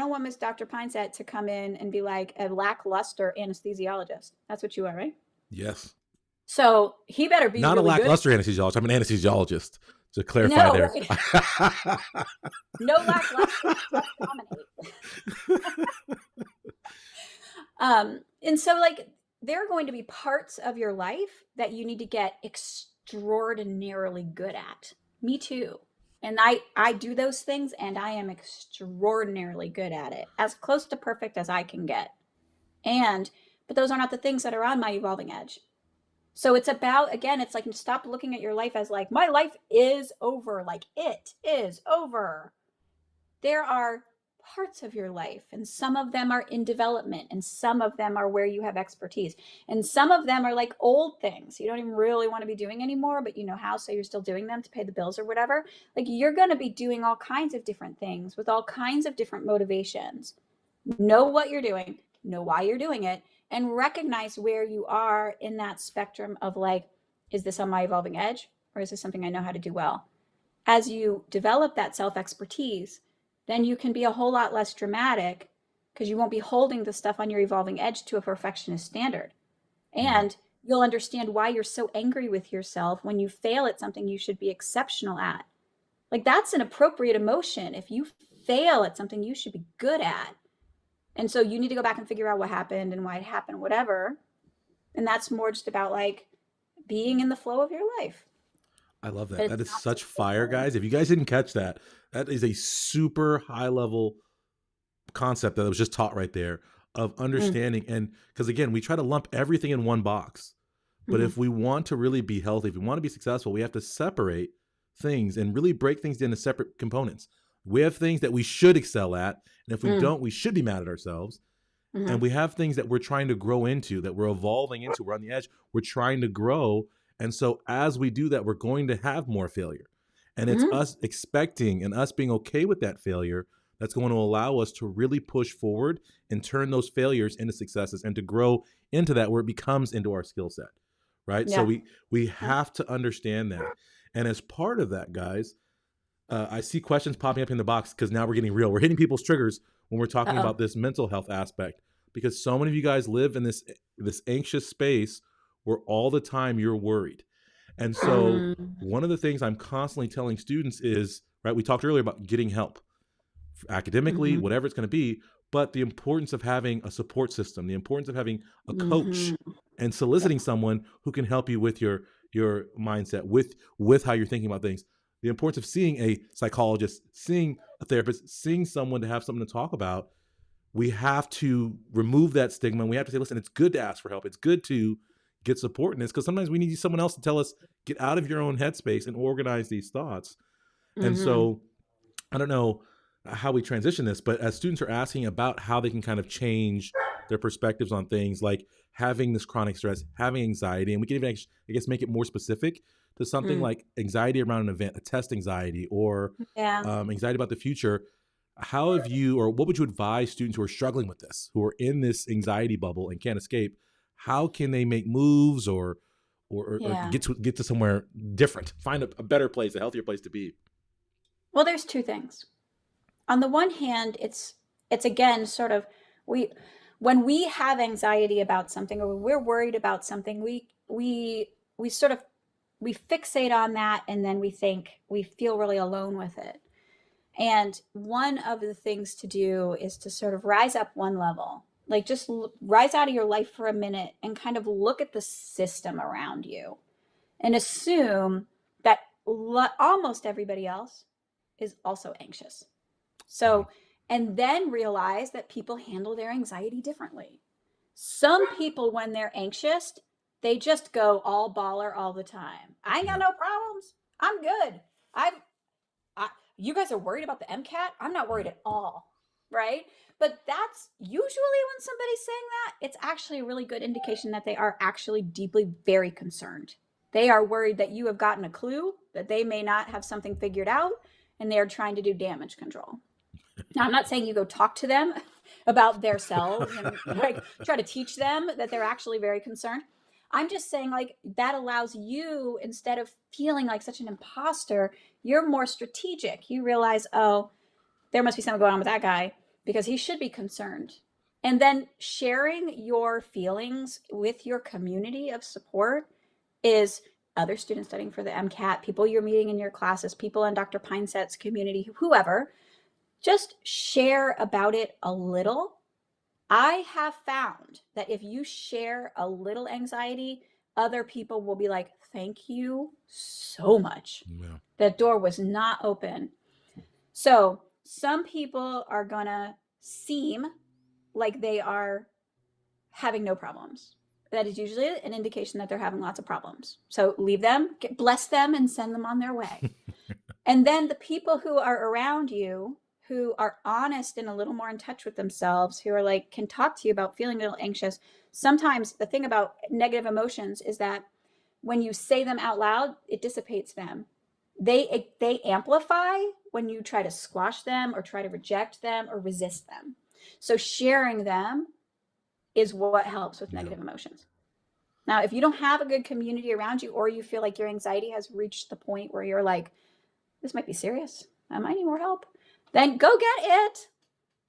want Miss Dr. Pinesett to come in and be like a lackluster anesthesiologist. That's what you are, right? Yes. So he better be Not a really good at lackluster anesthesiologist. I'm an anesthesiologist, to it. clarify No, there. right. No lackluster, just dominate. And so like there are going to be parts of your life that you need to get extraordinarily good at. Me too. And I do those things and I am extraordinarily good at it, as close to perfect as I can get. And but those are not the things that are on my evolving edge. So it's about, again, it's like stop looking at your life as like my life is over, like it is over. There are parts of your life, and some of them are in development, and some of them are where you have expertise, and some of them are like old things you don't even really want to be doing anymore, but you know how, so you're still doing them to pay the bills or whatever. Like, you're going to be doing all kinds of different things with all kinds of different motivations. Know what you're doing, know why you're doing it, and recognize where you are in that spectrum of like, is this on my evolving edge, or is this something I know how to do well? As you develop that self-expertise, then you can be a whole lot less dramatic, because you won't be holding the stuff on your evolving edge to a perfectionist standard. Right. And you'll understand why you're so angry with yourself when you fail at something you should be exceptional at. Like, that's an appropriate emotion. If you fail at something you should be good at, and so you need to go back and figure out what happened and why it happened, whatever. And that's more just about like being in the flow of your life. I love But that. That it's is not such so fire, hard. guys. If you guys didn't catch that, that is a super high level concept that was just taught right there of Mm, understanding. And because again, we try to lump everything in one box. But mhm, if we want to really be healthy, if we want to be successful, we have to separate things and really break things into separate components. We have things that we should excel at. And if we mm, don't, we should be mad at ourselves. And mhm, we have things that we're trying to grow into, that we're evolving into. We're on the edge. We're trying to grow. And so as we do that, we're going to have more failure. And it's mhm. us expecting and us being okay with that failure that's going to allow us to really push forward and turn those failures into successes and to grow into that where it becomes into our skill set. Right. So Yeah. we Yeah. have to understand that. And as part of that, guys, I see questions popping up in the box because now we're getting real. We're hitting people's triggers when we're talking Uh-oh. about this mental health aspect, because so many of you guys live in this anxious space where all the time you're worried. And so Mm, one of the things I'm constantly telling students is, right, we talked earlier about getting help academically, mhm, whatever it's going to be, but the importance of having a support system, the importance of having a coach mhm. and Yeah. soliciting someone who can help you with your mindset, with how you're thinking about things. The importance of seeing a psychologist, seeing a therapist, seeing someone to have something to talk about. We have to remove that stigma. And we have to say, listen, it's good to ask for help. It's good to get support in this, because sometimes we need someone else to tell us, get out of your own headspace and organize these thoughts. And Mhm, so I don't know how we transition this, but as students are asking about how they can kind of change their perspectives on things like having this chronic stress, having anxiety, and we can even, I guess, make it more specific to something mm. like anxiety around an event, a test anxiety, or Yeah. anxiety about the future. How have you, or what would you advise students who are struggling with this, who are in this anxiety bubble and can't escape? How can they make moves, or Yeah. get to somewhere different, find a better place, a healthier place to be? Well, there's two things. On the one hand, it's again sort of, we when we have anxiety about something, or we're worried about something, we sort of, we fixate on that, and then we think we feel really alone with it. And one of the things to do is to sort of rise up one level, like just rise out of your life for a minute and kind of look at the system around you and assume that almost everybody else is also anxious. Yeah. So, and then realize that people handle their anxiety differently. Some people, when they're anxious, they just go all baller all the time. I ain't got Yeah. no problems. I'm good. I've I, you guys are worried about the MCAT? I'm not worried at all, right? But that's usually, when somebody's saying that, it's actually a really good indication that they are actually deeply very concerned. They are worried that you have gotten a clue that they may not have something figured out, and they are trying to do damage control. Now, I'm not saying you go talk to them about their selves and like try to teach them that they're actually very concerned. I'm just saying, like, that allows you, instead of feeling like such an imposter, you're more strategic. You realize, oh, there must be something going on with that guy because he should be concerned. And then sharing your feelings with your community of support is other students studying for the MCAT, people you're meeting in your classes, people in Dr. Pinesett's community, whoever. Just share about it a little. I have found that if you share a little anxiety, other people will be like, thank you so much. Yeah. That door was not open. So some people are going to seem like they are having no problems. That is usually an indication that they're having lots of problems. So leave them, bless them, and send them on their way. And then the people who are around you, who are honest and a little more in touch with themselves, who are like, can talk to you about feeling a little anxious. Sometimes the thing about negative emotions is that when you say them out loud, it dissipates them. They amplify when you try to squash them or try to reject them or resist them. So sharing them is what helps with negative emotions. Now, if you don't have a good community around you, or you feel like your anxiety has reached the point where you're like, this might be serious, I might need more help, then go get it.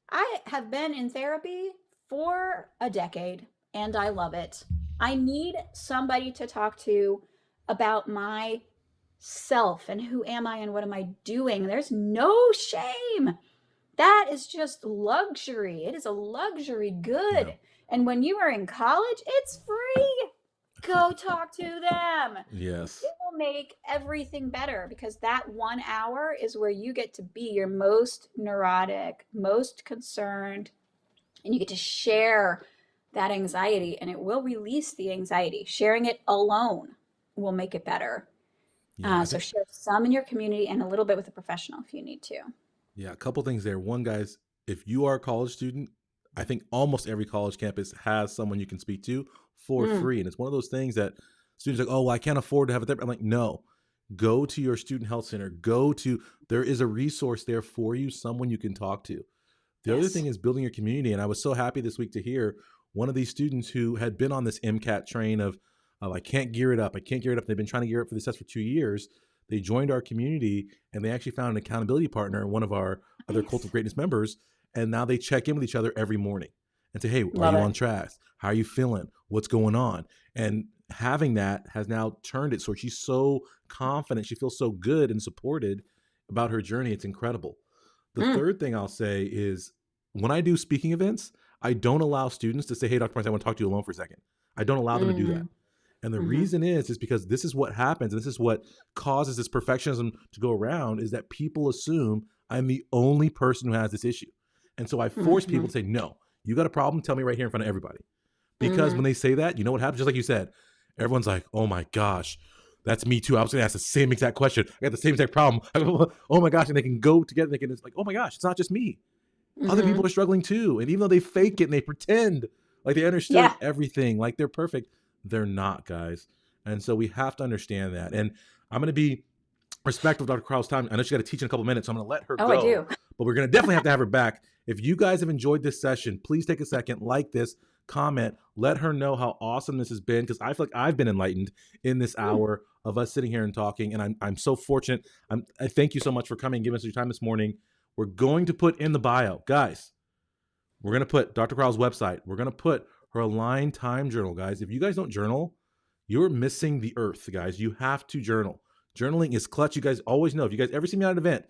I have been in therapy for a decade and I love it. I need somebody to talk to about my self and who am I and what am I doing. There's no shame. That is just luxury. It is a luxury good. Yeah. And when you are in college, it's free. Go talk to them. Yes. It will make everything better, because that 1 hour is where you get to be your most neurotic, most concerned, and you get to share that anxiety, and it will release the anxiety. Sharing it alone will make it better. Yeah, So share some in your community and a little bit with a professional if you need to. Yeah, a couple things there. One, guys, if you are a college student, I think almost every college campus has someone you can speak to for free. And it's one of those things that students are like, oh, well, I can't afford to have a therapist. I'm like, no, go to your student health center. There is a resource there for you, someone you can talk to. The other thing is building your community. And I was so happy this week to hear one of these students who had been on this MCAT train of I can't gear it up. I can't gear it up. They've been trying to gear up for this test for 2 years. They joined our community and they actually found an accountability partner, one of our other Cult of Greatness members. And now they check in with each other every morning and say, hey, are you on track? How are you feeling? What's going on? And having that has now turned it so she's so confident. She feels so good and supported about her journey. It's incredible. The third thing I'll say is when I do speaking events, I don't allow students to say, hey, Dr. Price, I want to talk to you alone for a second. I don't allow them to do that. And the reason is because this is what happens. And this is what causes this perfectionism to go around, is that people assume I'm the only person who has this issue. And so I force people to say, no, you got a problem? Tell me right here in front of everybody. Because when they say that, you know what happens? Just like you said, everyone's like, oh my gosh, that's me too. I was going to ask the same exact question. I got the same exact problem. Oh my gosh. And they can go together. It's like, oh my gosh, it's not just me. Other people are struggling too. And even though they fake it and they pretend like they understood everything, like they're perfect, they're not, guys. And so we have to understand that. And I'm going to be respectful of Dr. Crowell's time. I know she got to teach in a couple minutes, so I'm going to let her go. I do. But we're going to definitely have to have her back. If you guys have enjoyed this session, please take a second, like this, comment, let her know how awesome this has been, because I feel like I've been enlightened in this hour of us sitting here and talking. And I'm so fortunate. I thank you so much for coming and giving us your time this morning. We're going to put in the bio, guys, we're going to put Dr. Crowell's website. We're going to put her Align Time Journal, guys. If you guys don't journal, you're missing the earth, guys. You have to journal. Journaling is clutch. You guys always know. If you guys ever see me at an event,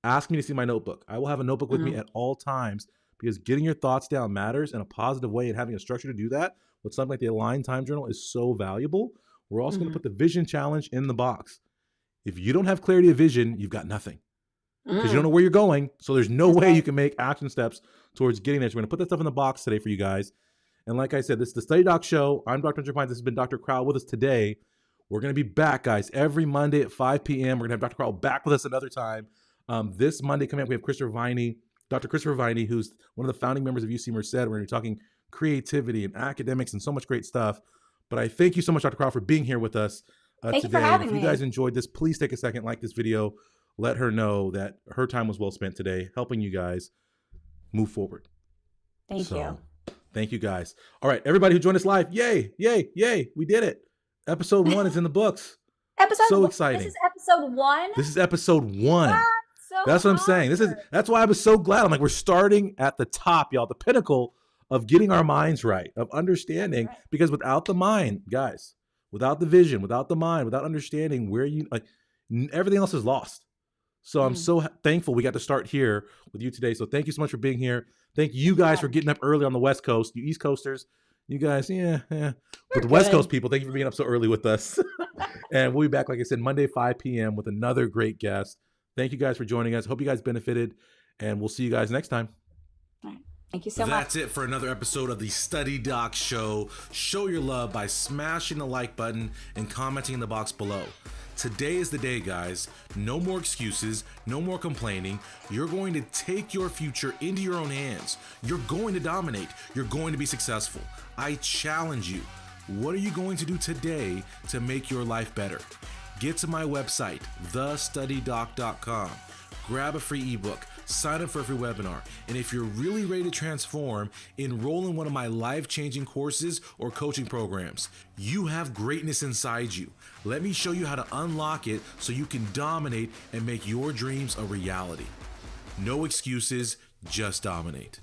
ask me to see my notebook. I will have a notebook with me at all times, because getting your thoughts down matters in a positive way, and having a structure to do that with something like the Align Time Journal is so valuable. We're also going to put the vision challenge in the box. If you don't have clarity of vision, you've got nothing, because you don't know where you're going. So there's no way you can make action steps towards getting there. So we're going to put that stuff in the box today for you guys. And like I said, this is the Study Doc Show. I'm Dr. Pines. This has been Dr. Crowell with us today. We're going to be back, guys, every Monday at 5 p.m. We're going to have Dr. Crowell back with us another time. This Monday coming up, we have Dr. Christopher Viney, who's one of the founding members of UC Merced. We're going to be talking creativity and academics and so much great stuff. But I thank you so much, Dr. Crowell, for being here with us Thank today. you for having me. If you guys enjoyed this, please take a second, like this video. Let her know that her time was well spent today, helping you guys move forward. Thank you. Thank you, guys. All right, everybody who joined us live, yay, yay, yay. We did it. Episode 1 is in the books. So exciting. This is episode 1? This is episode 1. That's what I'm saying. That's why I was so glad. I'm like, we're starting at the top, y'all, the pinnacle of getting our minds right, of understanding, because without the mind, guys, without the vision, without the mind, without understanding where everything else is lost. So I'm so thankful we got to start here with you today. So thank you so much for being here. Thank you guys for getting up early on the West Coast. You East Coasters, you guys, But the West Coast people, thank you for being up so early with us. And we'll be back, like I said, Monday, 5 p.m. with another great guest. Thank you guys for joining us. Hope you guys benefited, and we'll see you guys next time. All right. Thank you so much. That's it for another episode of the Study Doc Show. Show your love by smashing the like button and commenting in the box below. Today is the day, guys. No more excuses, no more complaining. You're going to take your future into your own hands. You're going to dominate. You're going to be successful. I challenge you. What are you going to do today to make your life better? Get to my website, thestudydoc.com. Grab a free ebook, sign up for a free webinar, and if you're really ready to transform, enroll in one of my life-changing courses or coaching programs. You have greatness inside you. Let me show you how to unlock it so you can dominate and make your dreams a reality. No excuses, just dominate.